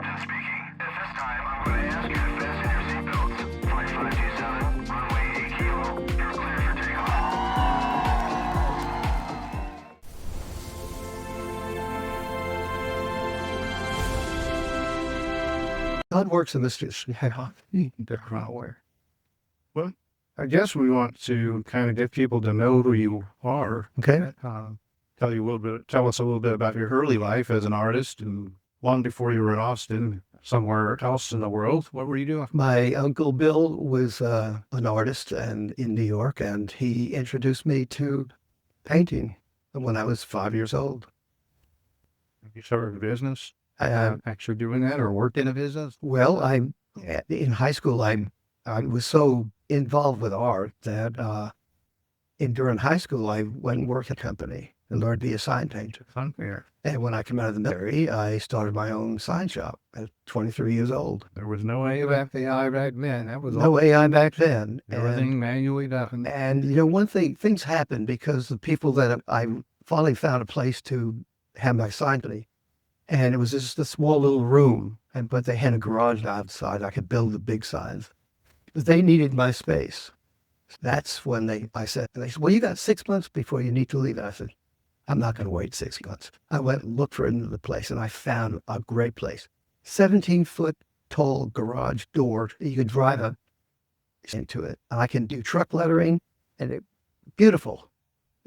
Captain speaking. At this time, I'm going to ask you to fasten your seatbelts. Flight 527, runway 8 kilo. You're clear for takeoff. God works in mysteries. Where? Well, I guess we want to kind of get people to know who you are. Okay. Tell us a little bit about your early life as an artist, and long before you were in Austin, somewhere else in the world. What were you doing? My uncle Bill was an artist and in New York, and he introduced me to painting when I was 5 years old. You started a business? I, Actually doing that, or worked in a business? well, in high school, I was so involved with art that during high school, I went and worked at a company and learned to be a sign painter. Funfair. And when I came out of the military, I started my own sign shop at 23 years old. There was no AI back then. That was No all. AI back then. Everything manually done. And one thing, things happened because the people that I finally found a place to have my sign company. And it was just a small little room, but they had a garage outside. I could build the big signs. But they needed my space. That's when they said, well, you got 6 months before you need to leave. And I said, I'm not going to wait 6 months. I went and looked for another place, and I found a great place. 17-foot tall garage door. You could drive into it. And I can do truck lettering, and beautiful.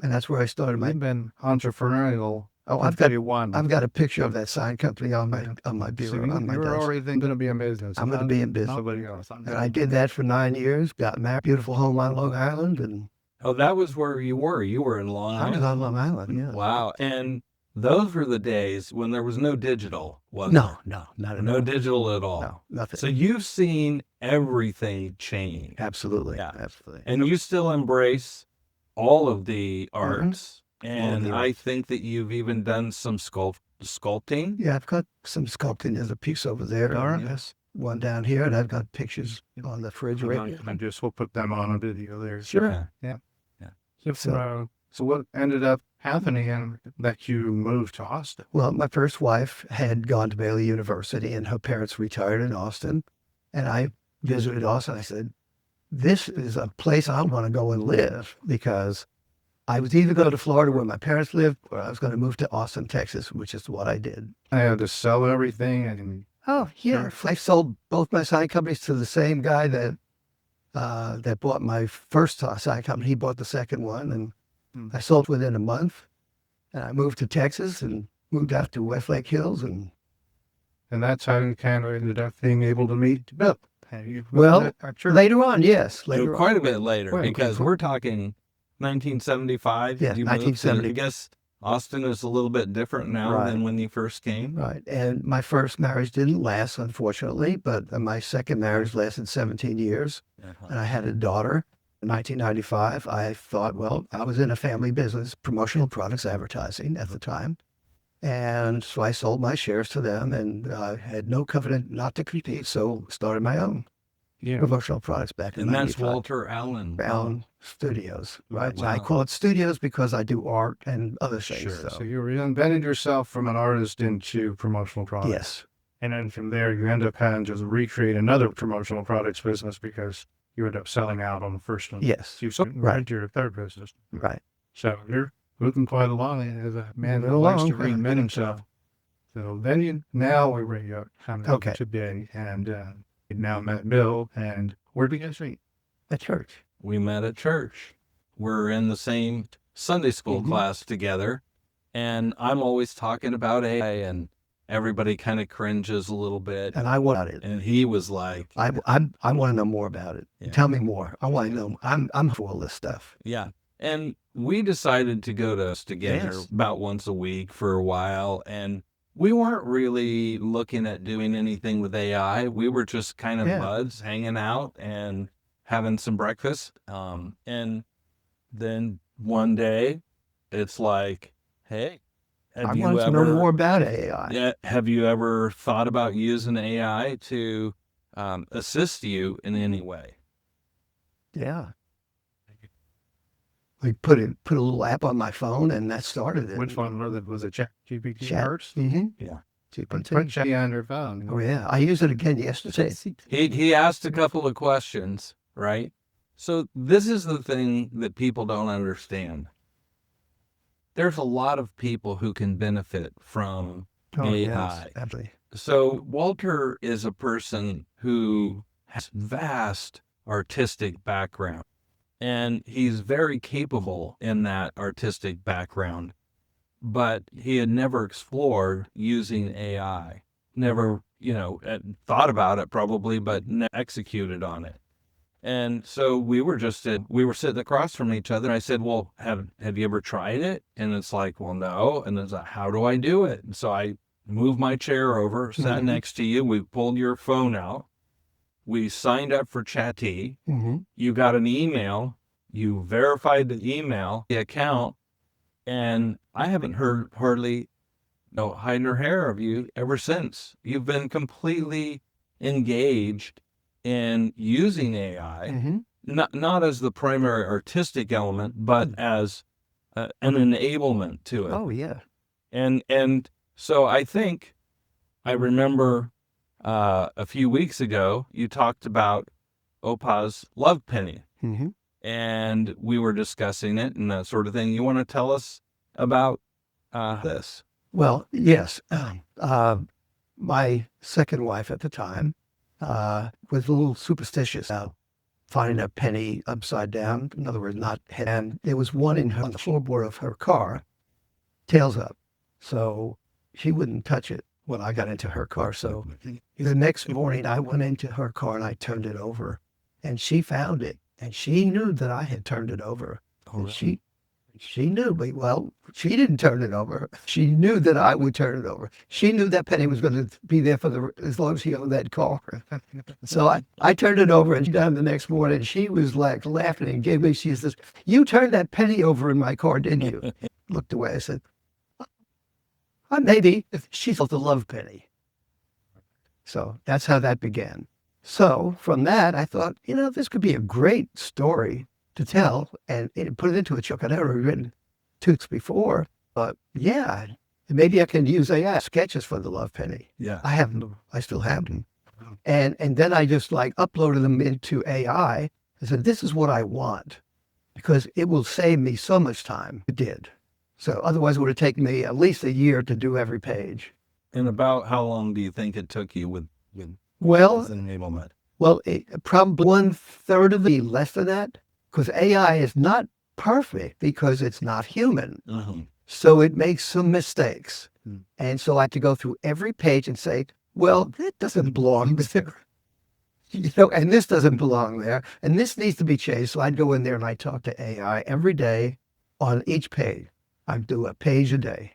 And that's where I started my. You've been entrepreneurial. Oh, I've got a picture of that sign company on my bureau. So you're already thinking to be in business. I'm going to be in business. Nobody else. And I did that for 9 years. Got married, beautiful home on Long Island, and Oh, that was where you were. You were in Long I was Island. on Long Island. Yeah. Wow. And those were the days when there was no digital, wasn't No, there? not at No all. digital at all. No, nothing. So you've seen everything change. Absolutely. Yeah. Absolutely. And you still embrace all of the arts. All And of the I think that you've even done some sculpting. Yeah, I've got some sculpting. There's a piece over there. Yes. One down here, and I've got pictures on the refrigerator. We'll put them on a video there. Sure. So what ended up happening and that you moved to Austin? Well, my first wife had gone to Baylor University, and her parents retired in Austin. And I visited Austin. I said, this is a place I want to go and live, because I was either going to Florida where my parents lived, or I was going to move to Austin, Texas, which is what I did. I had to sell everything, and Oh, yeah. I sold both my sign companies to the same guy that bought my first sign company. He bought the second one, and I sold within a month. And I moved to Texas and moved out to Westlake Hills. And that's how you kind of ended up being able to meet Bill. well, later on, yes. So Later on. quite a bit later, Quite a bit. because we're talking 1975. Yeah, You moved to- 1970. I guess Austin is a little bit different now Right. than when you first came. Right. And my first marriage didn't last, unfortunately, but my second marriage lasted 17 years. Uh-huh. And I had a daughter. In 1995, I thought, well, I was in a family business, promotional products advertising at the time. And so I sold my shares to them, and had no covenant not to compete, so started my own promotional products back in And that's 95. Walter Allan. Allan Studios, right? Wow. I call it studios because I do art and other things. Sure. So you reinvented yourself from an artist into promotional products. Yes. And then from there, you end up having to recreate another promotional products business because you end up selling out on the first one. Yes. You sold right to your third business. Right. So you're moving quite along as a man that Moving likes to along. reinvent himself. So then now we bring you kind of Okay. today, and you now met Bill, and where did you guys meet? At church. We met at church. We're in the same Sunday school class together. And I'm always talking about AI, and everybody kind of cringes a little bit. And I want it. And he was like, I want to know more about it. Yeah. Tell me more. I want to know. I'm for all this stuff. yeah. And we decided to go together Yes. about once a week for a while. And we weren't really looking at doing anything with AI. We were just kind of Yeah. buds hanging out and having some breakfast. And then one day it's like, hey, I want to know more about AI. Yeah, have you ever thought about using AI to assist you in any way? Yeah. We put a little app on my phone, and that started it. Which one was it? Was it ChatGPT Chat. first? Mm-hmm. Yeah. Put GPT. Chatty on your phone. Oh yeah, I used it again yesterday. He asked a couple of questions, right? So this is the thing that people don't understand. There's a lot of people who can benefit from Oh AI. yes, absolutely. So Walter is a person who has vast artistic background, and he's very capable in that artistic background, but he had never explored using AI. Never, thought about it probably, but executed on it. And so we were sitting across from each other. And I said, well, have you ever tried it? And it's like, well, no. And it's like, how do I do it? And so I moved my chair over, sat next to you. We pulled your phone out. We signed up for Chatty. Mm-hmm. You got an email. You verified the email, the account. And I haven't heard hardly no hide nor hair of you ever since. You've been completely engaged in using AI, Mm-hmm. not as the primary artistic element, but as an enablement to it. Oh yeah. And so I think I remember a few weeks ago you talked about Opa's love penny, Mm-hmm. and we were discussing it and that sort of thing. You want to tell us about this? Well, yes. My second wife at the time was a little superstitious about finding a penny upside down. In other words, not head. And there was one on the floorboard of her car, tails up. So she wouldn't touch it when I got into her car. So the next morning I went into her car and I turned it over, and she found it, and she knew that I had turned it over. And she knew, but well, she didn't turn it over. She knew that I would turn it over. She knew that penny was going to be there for as long as she owned that car. So I turned it over, and she done the next morning. She was like laughing and gave me. She says, "You turned that penny over in my car, didn't you?" Looked away. I said, "Maybe." She felt the love penny. So that's how that began. So from that, I thought, this could be a great story to tell and put it into a book. I'd never written toots before, but yeah, maybe I can use AI sketches for the love penny. Yeah. I haven't. I still have them. And then I just uploaded them into AI. I said, this is what I want, because it will save me so much time. It did. So otherwise it would have taken me at least a year to do every page. And about how long do you think it took you with Well, as an enablement? Well, probably 1/3 of the less than that, because AI is not perfect because it's not human. Mm-hmm. So it makes some mistakes. And so I had to go through every page and say, well, that doesn't belong there. And this doesn't belong there. And this needs to be changed. So I'd go in there and I'd talk to AI every day on each page. I'd do a page a day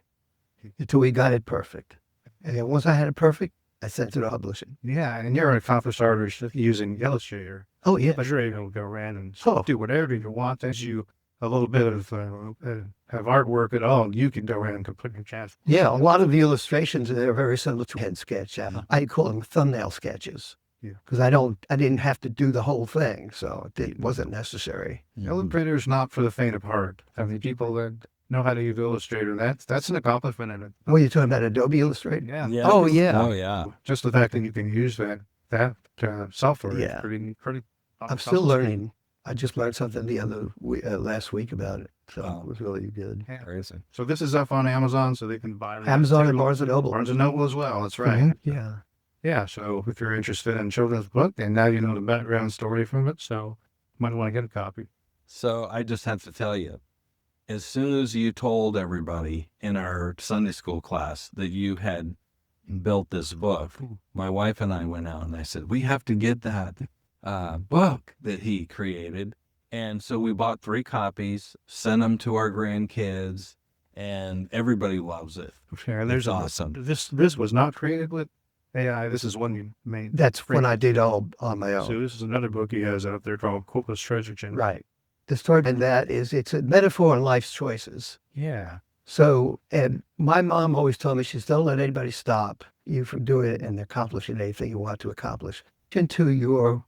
until we got it perfect. And then once I had it perfect, I sent it to publishing. Yeah, and you're an accomplished artist using Illustrator. Oh, yeah. But you're able to go around and Oh. do whatever you want. As you a little bit of have artwork at all, you can go around and complete your chat. Yeah, a lot of the illustrations are very similar to head sketch. I call them thumbnail sketches. Yeah. Because I didn't have to do the whole thing, so it wasn't necessary. Illustrator is not for the faint of heart. I mean, people that know how to use Illustrator, that's an accomplishment in it. What are you talking about, Adobe Illustrator? Yeah. Yeah. Oh, yeah. Oh, yeah. Just the fact that you can use that software Yeah. is pretty. I'm still learning. I just learned something last week about it, so Wow. it was really good. Yeah. Crazy. So this is up on Amazon, so they can buy it. Amazon and Barnes & Noble. Barnes & Noble as well. That's right. Mhm. Yeah. Yeah. So if you're interested in children's book, and now you know the background story from it, so you might want to get a copy. So I just have to tell you, as soon as you told everybody in our Sunday school class that you had built this book, my wife and I went out and I said, we have to get that book that he created. And so we bought 3 copies, sent them to our grandkids, and everybody loves it. Okay, there's awesome. This was not created with AI. This is one you made. That's when I did all on my own. So this is another book he has out there called Copa's Treasure Chest. Right. The story in that is it's a metaphor on life's choices. Yeah. So, and my mom always told me, she says, don't let anybody stop you from doing it and accomplishing anything you want to accomplish. Into your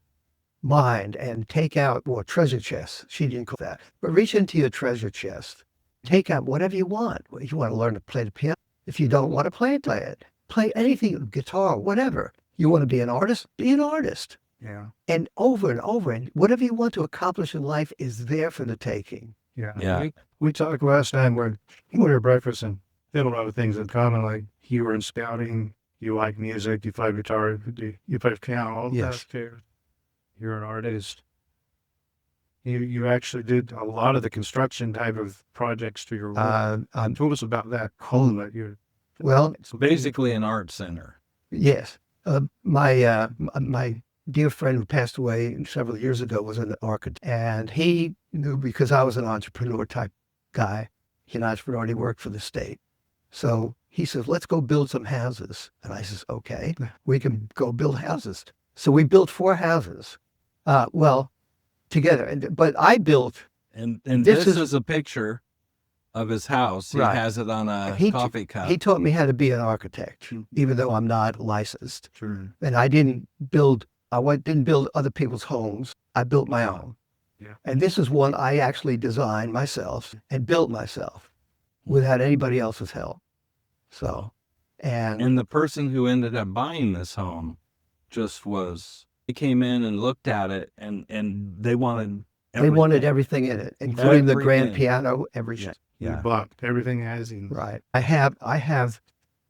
mind and take out, well, treasure chest. She didn't call that. But reach into your treasure chest. Take out whatever you want. If you want to learn to play the piano, if you don't want to play it, play anything, guitar, whatever. You want to be an artist? Be an artist. Yeah. And over, and whatever you want to accomplish in life is there for the taking. Yeah. Yeah. We talked last time when we were at breakfast and we had a lot of things in common, like you were in scouting, you like music, you play guitar, you play piano, all Yes. that too. You're an artist. You actually did a lot of the construction type of projects to your work. Told us about that home that you. Well, It's basically an art center. yes. My dear friend who passed away several years ago was an architect, and he knew because I was an entrepreneur type guy. He and I had already worked for the state. So he says, let's go build some houses. And I says, okay, we can go build houses. So we built 4 houses. Together. But I built. And This this is- is a picture of his house. He Right. has it on a He- coffee cup. He taught me how to be an architect, even though I'm not licensed. Sure. And I didn't build other people's homes. I built my own. Yeah. And this is one I actually designed myself and built myself without anybody else's help. So, And the person who ended up buying this home he came in and looked at it and they wanted they wanted everything. everything in it, including the grand Everything. piano, everything. You bought everything as in. Right. I have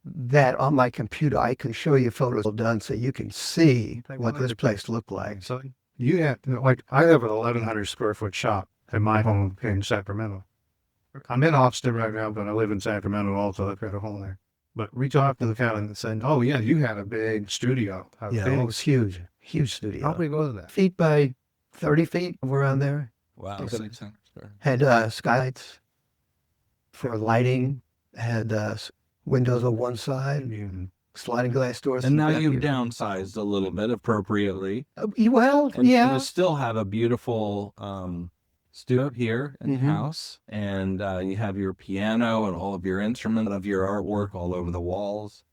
that on my computer. I can show you photos done so you can see what this place looked like. So you have, like, I have an 1,100 square foot shop at my home in Sacramento. I'm in Austin right now, but I live in Sacramento also. I've got a home there. But we talked to the county and said, oh, yeah, you had a big studio. Yeah, it was huge. Huge studio. How big was that? Feet by 30 feet, around there. Wow. Okay. 600 square. Had skylights for lighting, had windows on one side, sliding glass doors. And in now the back. you've downsized a little bit appropriately. Well, And yeah. you still have a beautiful studio here in Mhm. the house. And you have your piano and all of your instruments, of your artwork all over the walls.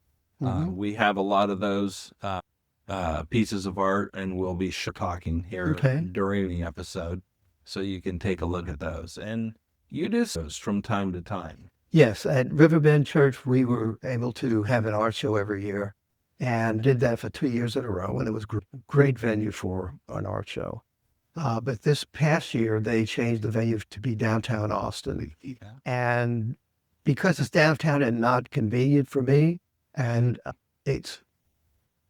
Mhm. We have a lot of those pieces of art, and we'll be talking here Okay. during the episode. So you can take a look at those. And you do those from time to time. Yes, at Riverbend Church, we were able to have an art show every year and did that for 2 years in a row. And it was a great venue for an art show. But this past year, they changed the venue to be downtown Austin. And because it's downtown and not convenient for me, and it's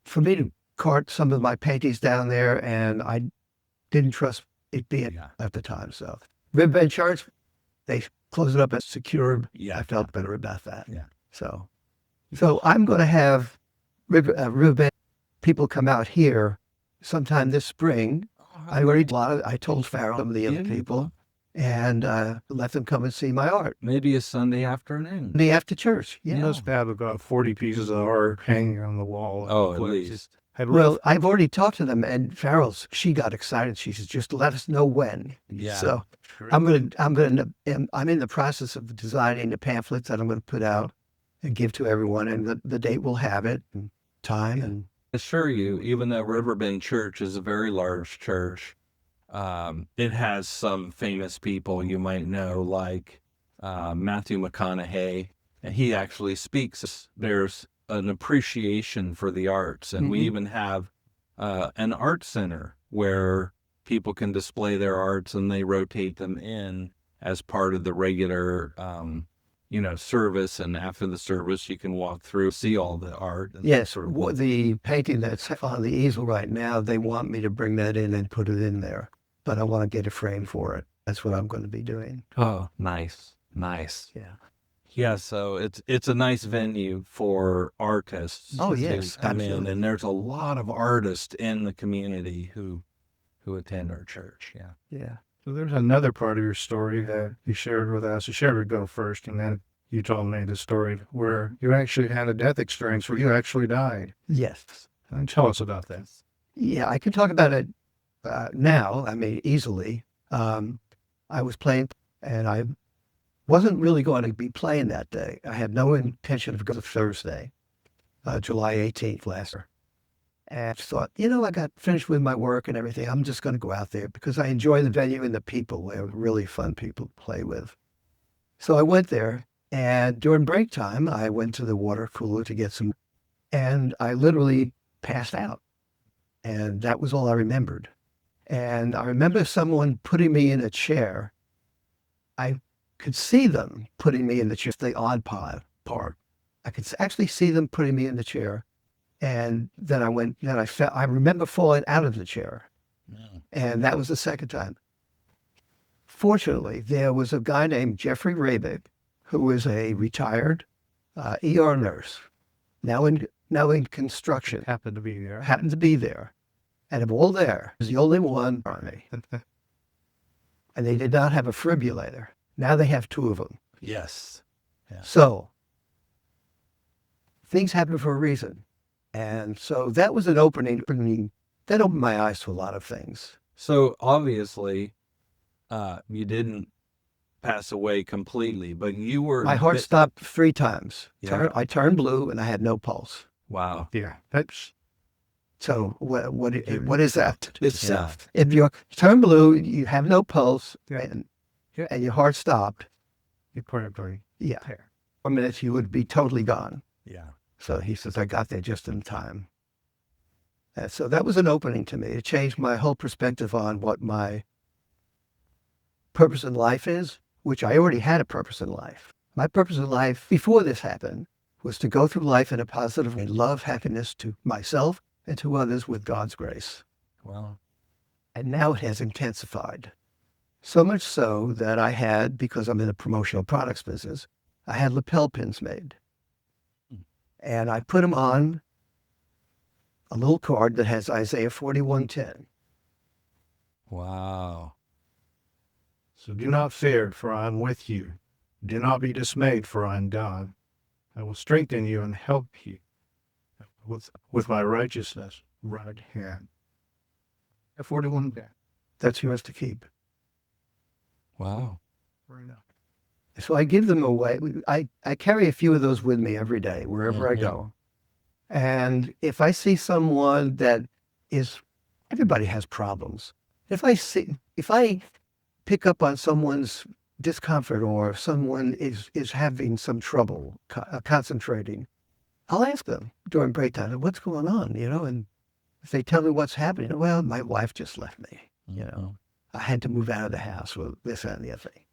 for me to cart some of my paintings down there, and I didn't trust it being Yeah. at the time. So Riverbend Church, they closed it up as secure. Yeah. I felt better about that. Yeah. So I'm going to have Riverbend people come out here sometime this spring. I told Farrell, some of the other people, and let them come and see my art. Maybe a Sunday afternoon. Day after church. You Yeah. must have about 40 pieces of art hanging on the wall. Oh, at least. Well, I've already talked to them, and she got excited. She says, "Just let us know when." Yeah. So I'm in the process of designing the pamphlets that I'm going to put out and give to everyone, and the date will have it, and time, and I assure you, even though Riverbend Church is a very large church, it has some famous people you might know, like Matthew McConaughey. And he actually speaks. There's an appreciation for the arts, and we Mhm. even have an art center where people can display their arts, and they rotate them in as part of the regular service. And after the service, you can walk through, see all the art. And yes, sort of the painting that's on the easel right now, they want me to bring that in and put it in there, but I want to get a frame for it. That's what I'm going to be doing. Oh, nice. Yeah. Yeah, so it's a nice venue for artists. Oh, to yes, come in, absolutely. and there's a lot of artists in the community who attend our church. Yeah. Yeah. So there's another part of your story that you shared with us. You shared would go first, and then you told me the story where you actually had a death experience where you actually died. Yes. And tell us about that. Yeah, I can talk about it now. I mean, easily. I was playing, and I wasn't really going to be playing that day. I had no intention of going to Thursday, July 18th last year. And I thought, I got finished with my work and everything. I'm just going to go out there because I enjoy the venue and the people. They're really fun people to play with. So I went there, and during break time, I went to the water cooler to get some And I literally passed out. And that was all I remembered. And I remember someone putting me in a chair. I could see them putting me in the chair, the odd part. I could actually see them putting me in the chair. And then I remember falling out of the chair. And that was the second time. Fortunately, there was a guy named Jeffrey Rabick, who was a retired ER nurse, now in construction, Happened to be there. happened to be there. And of all there, was the only one on me. And they did not have a defibrillator. Now they have two of them. Yes. Yeah. So things happen for a reason. And so that was an opening. That opened my eyes to a lot of things. So obviously, you didn't pass away completely, but you were. My heart stopped 3 times. Yeah. I turned blue and I had no pulse. Wow. Yeah. That's So what is that? It's Yeah. if you turn blue, you have no pulse, Yeah. and your heart stopped. incredibly. Yeah, 4 minutes you would be totally gone. Yeah. So he says I got there just in time. And so that was an opening to me. It changed my whole perspective on what my purpose in life is, which I already had a purpose in life. My purpose in life before this happened was to go through life in a positive way, love, happiness to myself and to others with God's grace. Wow. And now it has intensified. So much so that I had, because I'm in the promotional products business, I had lapel pins made. And I put them on a little card that has Isaiah 41:10. Wow. So do not fear, for I am with you. Do not be dismayed, for I am God. I will strengthen you and help you with my righteousness right hand. 41 there. That's yours to keep. Wow. Right now. So I give them away. I carry a few of those with me every day, wherever I go. And if I see someone that is, everybody has problems. If I pick up on someone's discomfort or someone is having some trouble concentrating, I'll ask them during break time, what's going on, and if they tell me what's happening, well, my wife just left me, I had to move out of the house with this and the other thing.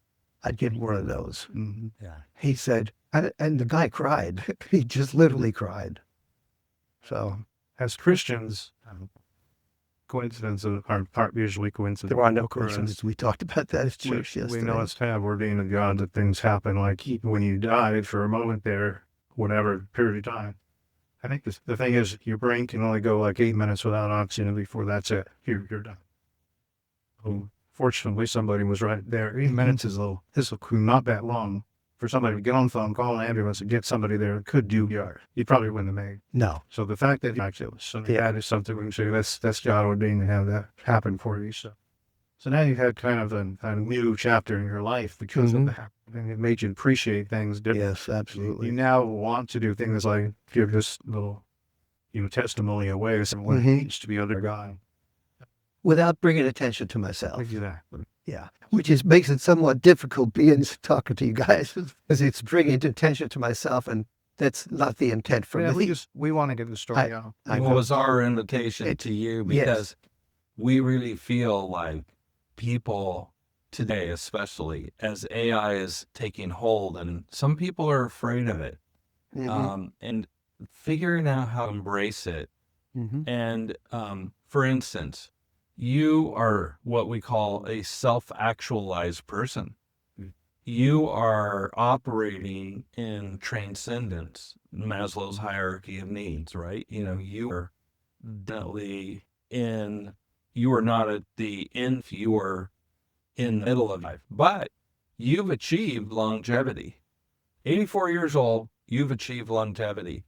I'd give one of those. Mm-hmm. Yeah. He said, and the guy cried. He just literally cried. So As Christians, coincidences are usually coincidences. there are no coincidences. We talked about that at We, church yesterday. we know it's kind of ordained of God that things happen, like even when you die for a moment there, whatever period of time. I think the thing is, your brain can only go like 8 minutes without oxygen before that's it. You're done. So fortunately, somebody was right there. 8 minutes is not that long for somebody to get on the phone, call an ambulance, and get somebody there that could do your. You probably wouldn't have made. No. So the fact that that is something we can say that's God ordained to have that happen for you. So now you've had kind of a new chapter in your life because of that, and it made you appreciate things differently. Yes, absolutely. You now want to do things like give this little, testimony away to someone who needs to be under God. Without bringing attention to myself. Exactly. Yeah. Which makes it somewhat difficult talking to you guys because it's bringing attention to myself, and that's not the intent for me. We want to get the story out. I What know. was our invitation to you? Because we really feel like people today, especially as AI is taking hold, and some people are afraid of it, and figuring out how to embrace it. And for instance, you are what we call a self-actualized person. You are operating in transcendence, Maslow's hierarchy of needs, right? You are definitely you are not at the end, you are in the middle of life, but you've achieved longevity. 84 years old, you've achieved longevity,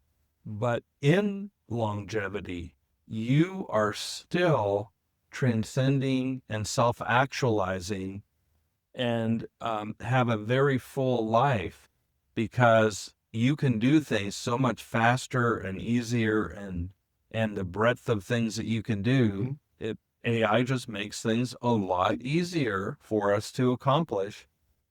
but in longevity, you are still transcending and self-actualizing and have a very full life because you can do things so much faster and easier, and the breadth of things that you can do, AI just makes things a lot easier for us to accomplish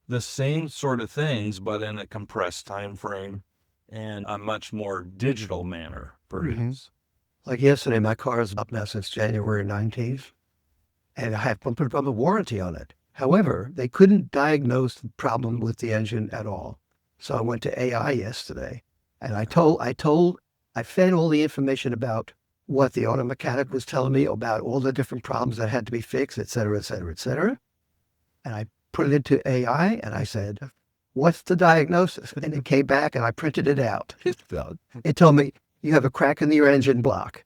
the same sort of things, but in a compressed time frame and a much more digital manner. perhaps. Like yesterday, my car is up now since January 19th, and I have put a warranty on it. However, they couldn't diagnose the problem with the engine at all. So I went to AI yesterday, and I fed all the information about what the auto mechanic was telling me about all the different problems that had to be fixed, et cetera, et cetera, et cetera. And I put it into AI, and I said, what's the diagnosis? And it came back, and I printed it out. It told me, you have a crack in your engine block.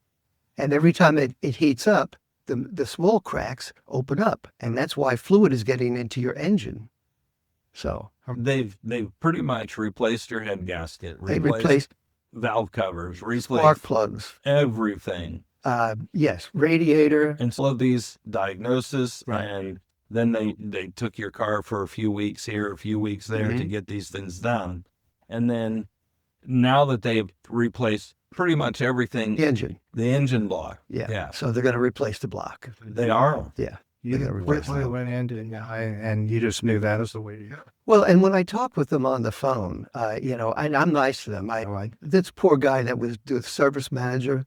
And every time it heats up, the small cracks open up. And that's why fluid is getting into your engine. So They've pretty much replaced your head gasket, they replaced valve covers, spark replaced plugs. everything. Yes, radiator. And so these diagnoses, Right. and then they took your car for a few weeks here, a few weeks there to get these things done. And then now that they've replaced pretty much everything, The engine. the engine block. Yeah. Yeah. So they're going to replace the block. They are. Yeah. You They're gonna replace quickly that. went into AI, and you just knew that was the way to go. Well, and when I talk with them on the phone, and I'm nice to them. This poor guy that was the service manager,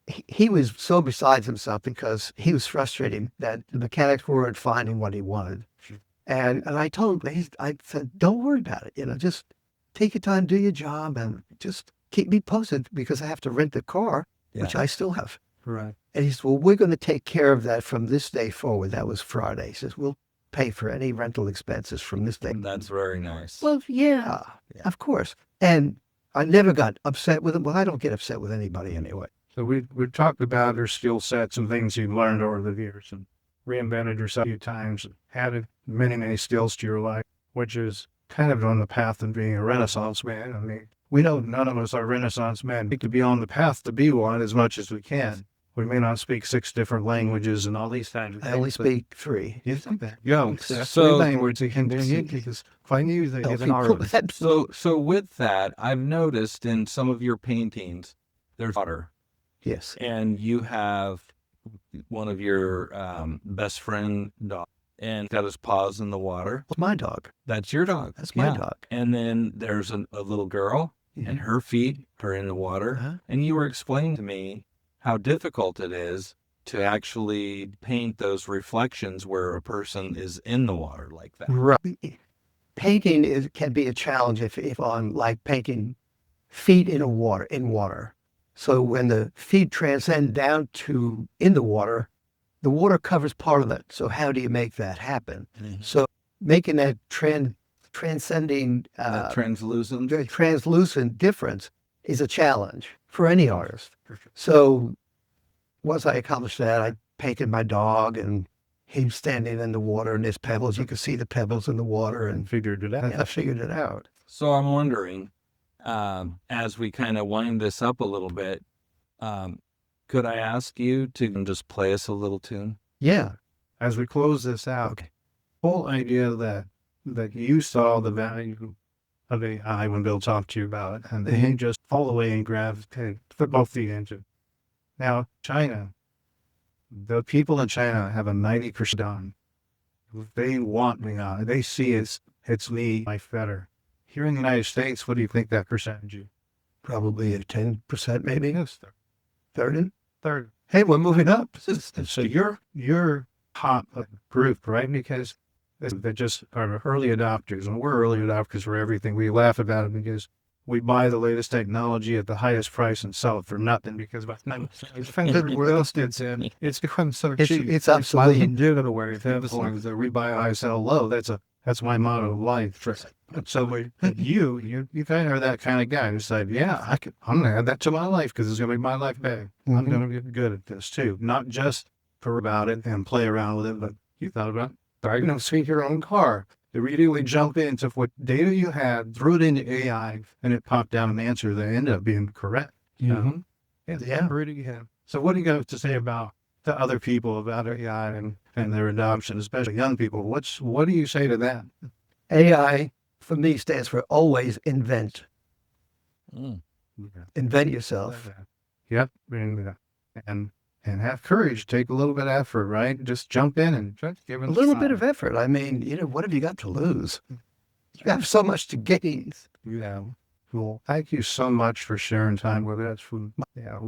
he was so besides himself because he was frustrated that the mechanics weren't finding what he wanted. And I told him, I said, don't worry about it. Just take your time, do your job, and just keep me posted because I have to rent the car, which I still have. Right. And he said, well, we're going to take care of that from this day forward. That was Friday. He says, we'll pay for any rental expenses from this day. That's very nice. Well, yeah, of course. And I never got upset with him. Well, I don't get upset with anybody anyway. So we've talked about your skill sets and things you've learned over the years and reinvented yourself a few times, and added many, many skills to your life, which is kind of on the path of being a Renaissance man. I mean, we know none of us are Renaissance men. We could be on the path to be one as much as we can. We may not speak 6 different languages and all these kinds of things. I only speak 3. You think that? Yeah, So- so language you can do because if I knew they have an R. So with that, I've noticed in some of your paintings, there's water, Yes. and you have one of your best friend dog, and got his paws in the water. It's my dog. That's your dog. That's my Yeah. dog. And then there's a little girl, and her feet are in the water. Uh-huh. And you were explaining to me how difficult it is to actually paint those reflections where a person is in the water like that. Right. Painting can be a challenge if on like painting feet in water. So when the feet transcend down to in the water covers part of it. So how do you make that happen? So making that transcending translucent difference is a challenge for any artist. So once I accomplished that, I painted my dog and him standing in the water and there's pebbles. You can see the pebbles in the water and Figured it out. I figured it out. So I'm wondering, as we kind of wind this up a little bit, could I ask you to just play us a little tune? Yeah. As we close this out, Okay. whole idea that you saw the value of AI when Bill talked to you about it, and then you just fall away and grab football feet into it. Now, China, the people in China have a 90% on. They want me on. They see it's me, life better. Here in the United States, what do you think that percentage is? Probably at 10% maybe. Yes, 30. third. Hey, we're moving up. So you're top of the group, right? Because they just are early adopters, and we're early adopters for everything. We laugh about it because we buy the latest technology at the highest price and sell it for nothing because by the time everywhere else gets in, it's become so cheap. It's absolutely do it away. As long as we buy high, sell low. That's my motto of life. So you kind of are that kind of guy who said, yeah, I'm gonna add that to my life because it's gonna be my life back. I'm gonna get good at this too, not just for about it and play around with it, but you thought about sweep your own car. To really jump into what data you had, threw it into AI, and it popped down an answer that ended up being correct. Yeah. So what do you got to say about the other people about AI and their adoption, especially young people? What do you say to that? AI for me stands for always invent. Invent yourself. Yep. And have courage. Take a little bit of effort, right? Just jump in and try to give it A little bit of effort. I mean, what have you got to lose? You have so much to gain. Yeah. Well, thank you so much for sharing time with us. Yeah,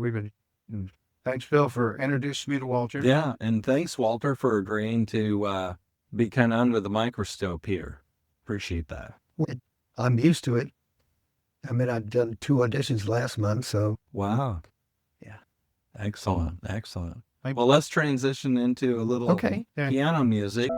thanks, Bill, for introducing me to Walter. Yeah, and thanks, Walter, for agreeing to be kind of under the microscope here. Appreciate that. I'm used to it. I mean, I've done 2 auditions last month, so Wow. Yeah. Excellent. Excellent. Well, let's transition into a little okay. piano music.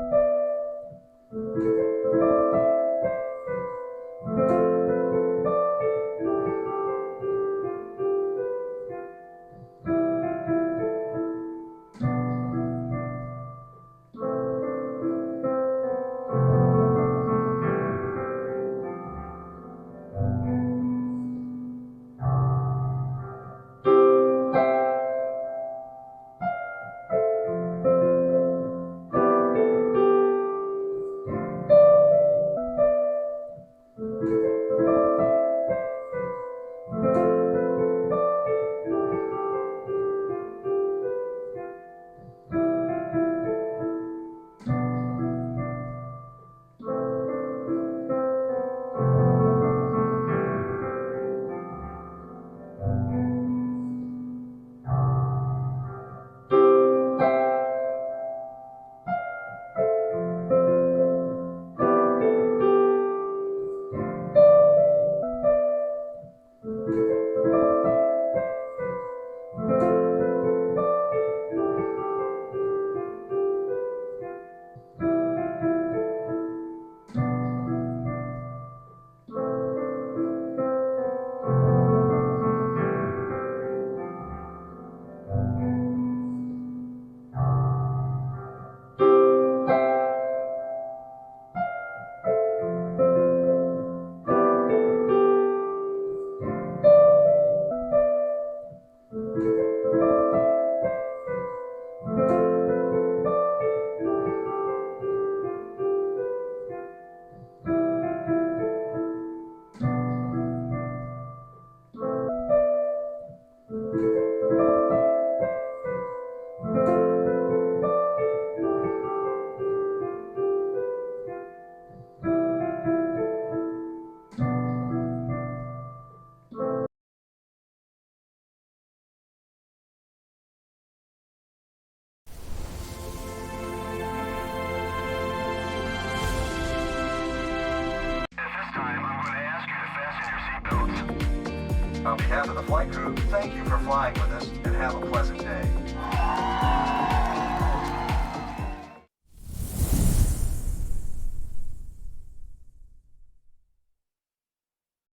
At this time, I'm going to ask you to fasten your seatbelts. On behalf of the flight crew, thank you for flying with us and have a pleasant day.